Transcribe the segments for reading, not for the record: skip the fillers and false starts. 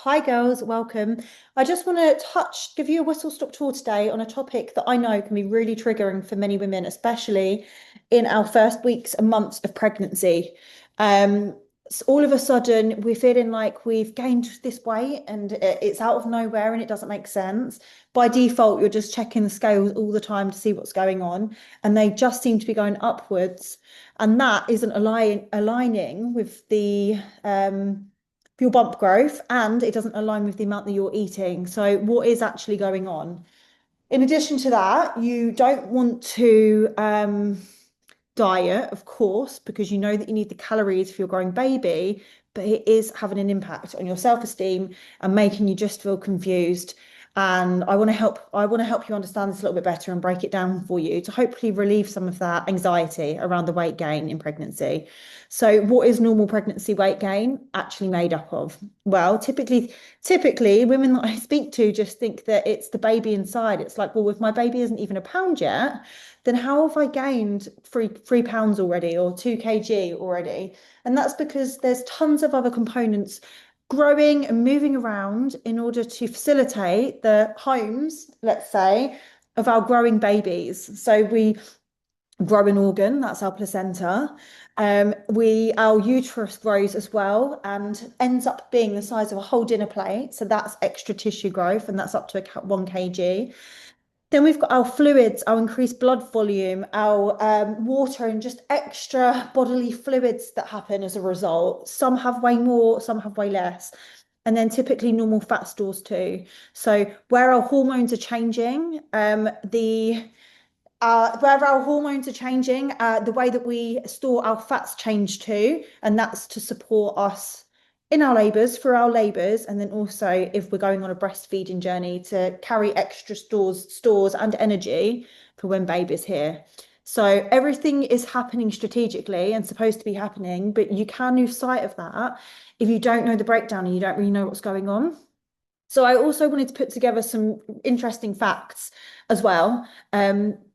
Hi girls, welcome. I just want to give you a whistle stop tour today on a topic that I know can be really triggering for many women, especially in our first weeks and months of pregnancy. So all of a sudden, we're feeling like we've gained this weight and it's out of nowhere and it doesn't make sense. By default, you're just checking the scales all the time to see what's going on, and they just seem to be going upwards. And that isn't aligning with the your bump growth, and it doesn't align with the amount that you're eating. So, what is actually going on? In addition to that, you don't want to diet, of course, because you know that you need the calories for your growing baby, but it is having an impact on your self-esteem and making you just feel confused. And I want to help you understand this a little bit better and break it down for you to hopefully relieve some of that anxiety around the weight gain in pregnancy. So, what is normal pregnancy weight gain actually made up of? Well, typically women that I speak to just think that it's the baby inside. It's like, well, if my baby isn't even a pound yet, then how have I gained three pounds already or 2 kg already? And that's because there's tons of other components growing and moving around in order to facilitate the homes, let's say, of our growing babies. So we grow an organ, that's our placenta. Our uterus grows as well and ends up being the size of a whole dinner plate. So that's extra tissue growth, and that's up to 1 kg. Then we've got our fluids, our increased blood volume, our water, and just extra bodily fluids that happen as a result. Some have way more, some have way less. And then typically normal fat stores too. So where our hormones are changing, the way that we store our fats change too, and that's to support us in our labours, for our labours, and then also if we're going on a breastfeeding journey to carry extra stores and energy for when baby's here. So everything is happening strategically and supposed to be happening, but you can lose sight of that if you don't know the breakdown and you don't really know what's going on. So I also wanted to put together some interesting facts as well,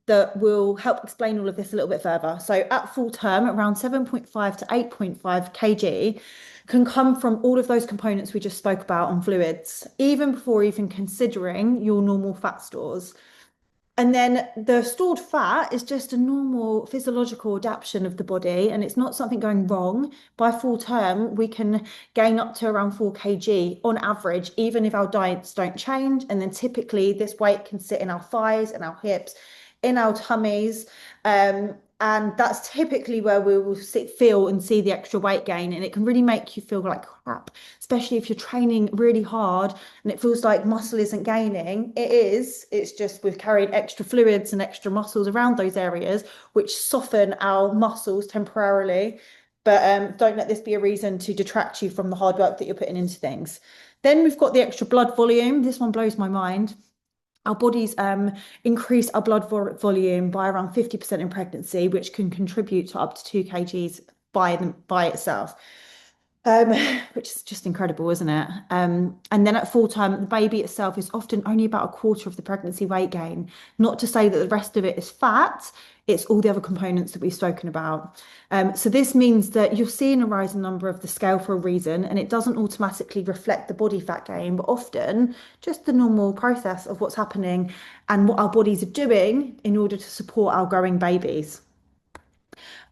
that will help explain all of this a little bit further. So at full term, around 7.5 to 8.5 kg can come from all of those components we just spoke about on fluids, even before even considering your normal fat stores. And then the stored fat is just a normal physiological adaptation of the body, and it's not something going wrong. By full term, we can gain up to around 4 kg on average, even if our diets don't change. And then typically, this weight can sit in our thighs and our hips, in our tummies. And that's typically where we will feel and see the extra weight gain. And it can really make you feel like crap, especially if you're training really hard and it feels like muscle isn't gaining. It is. It's just we've carried extra fluids and extra muscles around those areas, which soften our muscles temporarily. But don't let this be a reason to detract you from the hard work that you're putting into things. Then we've got the extra blood volume. This one blows my mind. Our bodies increase our blood volume by around 50% in pregnancy, which can contribute to up to 2 kgs by itself. Um, which is just incredible, isn't it? And then at full time, the baby itself is often only about a quarter of the pregnancy weight gain. Not to say that the rest of it is fat, it's all the other components that we've spoken about. So this means that you're seeing a rising number of the scale for a reason, and it doesn't automatically reflect the body fat gain, but often just the normal process of what's happening and what our bodies are doing in order to support our growing babies.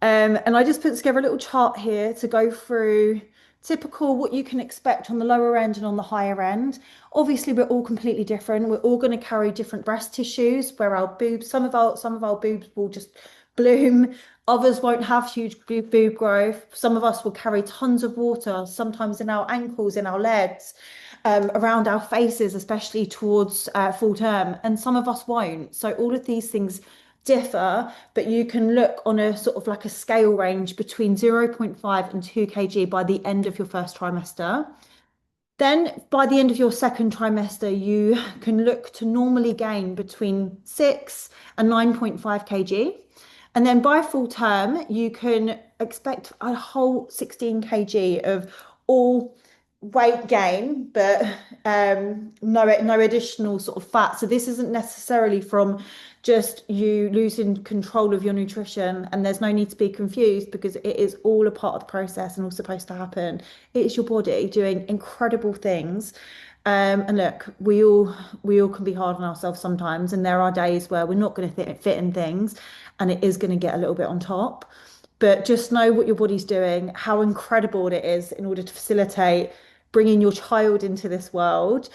And I just put together a little chart here to go through typical what you can expect on the lower end and on the higher end. Obviously, we're all completely different. We're all going to carry different breast tissues where our boobs, some of our boobs will just bloom. Others won't have huge boob growth. Some of us will carry tons of water, sometimes in our ankles, in our legs, around our faces, especially towards full term. And some of us won't. So all of these things differ, but you can look on a sort of like a scale range between 0.5 and 2 kg by the end of your first trimester. Then by the end of your second trimester, you can look to normally gain between 6 and 9.5 kg. And then by full term, you can expect a whole 16 kg of all weight gain, but no additional sort of fat. So this isn't necessarily from just you losing control of your nutrition. And there's no need to be confused because it is all a part of the process and all supposed to happen. It is your body doing incredible things. And look, we all can be hard on ourselves sometimes, and there are days where we're not going to fit in things, and it is going to get a little bit on top. But just know what your body's doing, how incredible it is in order to facilitate bringing your child into this world.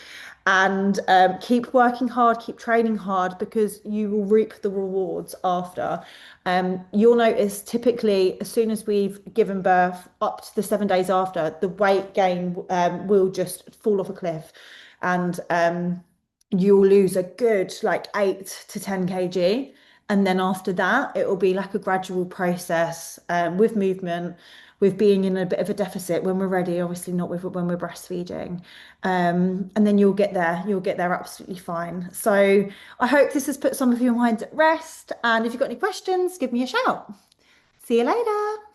And keep working hard, keep training hard because you will reap the rewards after. You'll notice typically as soon as we've given birth, up to the 7 days after, the weight gain will just fall off a cliff, and you'll lose a good like 8 to 10 kg. And then after that, it will be like a gradual process with movement, with being in a bit of a deficit when we're ready, obviously not with when we're breastfeeding. And then you'll get there absolutely fine. So I hope this has put some of your minds at rest. And if you've got any questions, give me a shout. See you later.